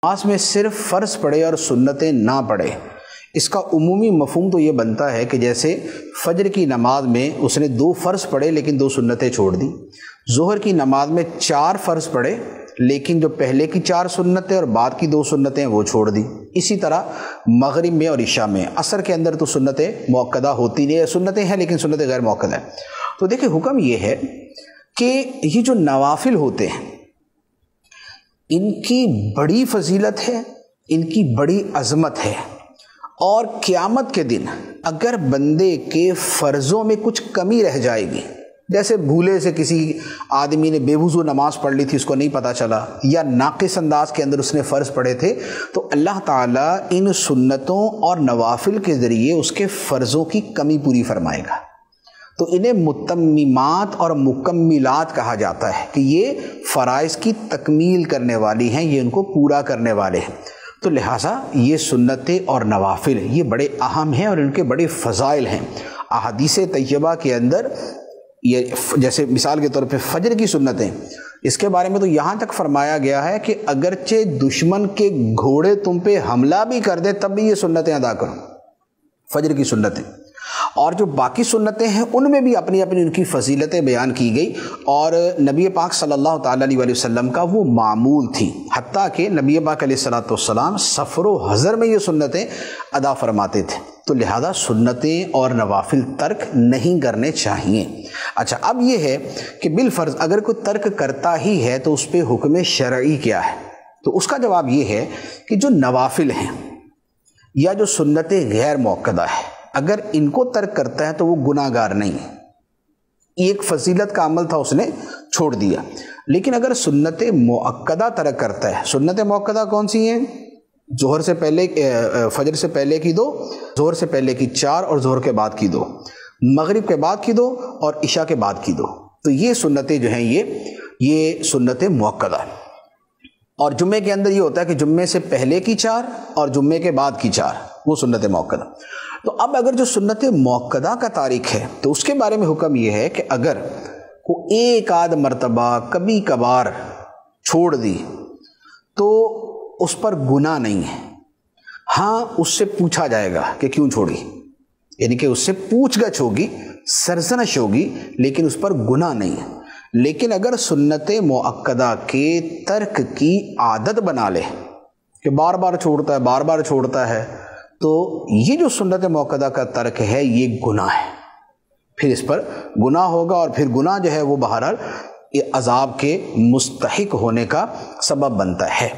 نماز میں صرف فرض پڑھے اور سنتیں نہ پڑھے، اس کا عمومی مفہوم تو یہ بنتا ہے کہ جیسے فجر کی نماز میں اس نے 2 فرض پڑھے لیکن 2 سنتیں چھوڑ دی، ظہر کی نماز میں 4 فرض پڑھے لیکن جو پہلے کی 4 سنتیں اور بعد کی 2 سنتیں وہ چھوڑ دی۔ اسی طرح مغرب میں اور عشاء میں، عصر کے اندر تو سنتیں مؤکدہ ہوتی نہیں، سنتیں ہیں لیکن سنتیں غیر مؤکدہ ہیں۔ تو دیکھیں حکم یہ ہے کہ یہ جو نوافل ہوتے ہیں ان کی بڑی فضیلت ہے، ان کی بڑی عظمت ہے، اور قیامت کے دن اگر بندے کے فرضوں میں کچھ کمی رہ جائے گی، جیسے بھولے سے کسی آدمی نے بے وضو نماز پڑھ لی تھی، اس کو نہیں پتہ چلا، یا ناقص انداز کے اندر اس نے فرض پڑھے تھے، تو اللہ تعالیٰ ان سنتوں اور نوافل کے ذریعے اس کے فرضوں کی کمی پوری فرمائے گا۔ تو انہیں متممات اور مکملات کہا جاتا ہے کہ یہ فرائض کی تکمیل کرنے والی ہیں، یہ ان کو پورا کرنے والے ہیں۔ تو لہٰذا یہ سنتیں اور نوافل یہ بڑے اہم ہیں اور ان کے بڑے فضائل ہیں۔ احادیث طیبہ کے اندر یہ جیسے مثال کے طور پہ فجر کی سنتیں، اس کے بارے میں تو یہاں تک فرمایا گیا ہے کہ اگرچہ دشمن کے گھوڑے تم پہ حملہ بھی کر دے تب بھی یہ سنتیں ادا کرو، فجر کی سنتیں۔ اور جو باقی سنتیں ہیں ان میں بھی اپنی اپنی ان کی فضیلتیں بیان کی گئی، اور نبی پاک صلی اللہ تعالیٰ علیہ وسلم کا وہ معمول تھی، حتیٰ کہ نبی پاک علیہ السلام سفر و حضر میں یہ سنتیں ادا فرماتے تھے۔ تو لہذا سنتیں اور نوافل ترک نہیں کرنے چاہیے۔ اچھا، اب یہ ہے کہ بالفرض اگر کوئی ترک کرتا ہی ہے تو اس پہ حکم شرعی کیا ہے؟ تو اس کا جواب یہ ہے کہ جو نوافل ہیں یا جو سنتیں غیر مؤکدہ ہے، اگر ان کو ترک کرتا ہے تو وہ گناہ گار نہیں ہے، ایک فضیلت کا عمل تھا اس نے چھوڑ دیا۔ لیکن اگر سنت مؤکدہ ترک کرتا ہے، سنت مؤکدہ کون سی ہیں؟ ظہر سے پہلے، فجر سے پہلے کی 2، ظہر سے پہلے کی 4 اور ظہر کے بعد کی 2، مغرب کے بعد کی 2 اور عشاء کے بعد کی 2۔ تو یہ سنتیں جو ہیں یہ سنت مؤکدہ ہیں۔ اور جمعے کے اندر یہ ہوتا ہے کہ جمعے سے پہلے کی 4 اور جمعے کے بعد کی 4، وہ سنت مؤکدہ۔ تو اب اگر جو سنت مؤکدہ کا تارک ہے تو اس کے بارے میں حکم یہ ہے کہ اگر وہ ایک آدھ مرتبہ کبھی کبھار چھوڑ دی تو اس پر گناہ نہیں ہے۔ ہاں، اس سے پوچھا جائے گا کہ کیوں چھوڑی، یعنی کہ اس سے پوچھ گچھ ہوگی، سرزنش ہوگی، لیکن اس پر گناہ نہیں ہے۔ لیکن اگر سنت مؤکدہ کے ترک کی عادت بنا لے کہ بار بار چھوڑتا ہے تو یہ جو سنت مؤکدہ کا ترک ہے یہ گناہ ہے، پھر اس پر گناہ ہوگا، اور پھر گناہ جو ہے وہ بہرحال عذاب کے مستحق ہونے کا سبب بنتا ہے۔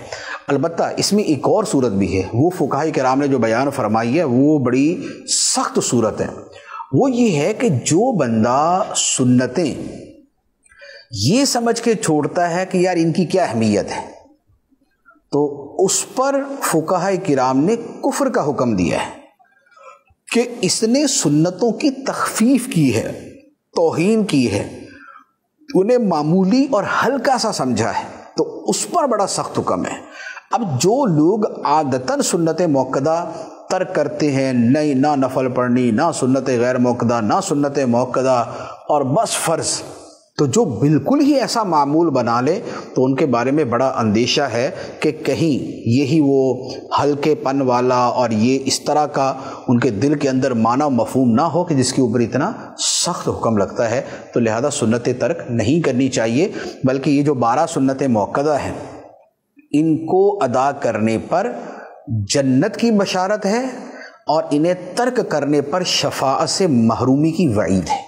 البتہ اس میں ایک اور صورت بھی ہے، وہ فقہاء کرام نے جو بیان فرمائی ہے وہ بڑی سخت صورت ہے۔ وہ یہ ہے کہ جو بندہ سنتیں یہ سمجھ کے چھوڑتا ہے کہ یار ان کی کیا اہمیت ہے، تو اس پر فقہاء کرام نے کفر کا حکم دیا ہے کہ اس نے سنتوں کی تخفیف کی ہے، توہین کی ہے، انہیں معمولی اور ہلکا سا سمجھا ہے، تو اس پر بڑا سخت حکم ہے۔ اب جو لوگ عادتاً سنت مؤکدہ ترک کرتے ہیں، نہ نفل پڑھنی، نہ سنت غیر مؤکدہ، نہ سنت مؤکدہ، اور بس فرض، تو جو بالکل ہی ایسا معمول بنا لے تو ان کے بارے میں بڑا اندیشہ ہے کہ کہیں یہی وہ ہلکے پن والا اور یہ اس طرح کا ان کے دل کے اندر معنی و مفہوم نہ ہو کہ جس کے اوپر اتنا سخت حکم لگتا ہے۔ تو لہذا سنت ترک نہیں کرنی چاہیے، بلکہ یہ جو 12 سنت مؤکدہ ہیں ان کو ادا کرنے پر جنت کی بشارت ہے، اور انہیں ترک کرنے پر شفاعت سے محرومی کی وعید ہے۔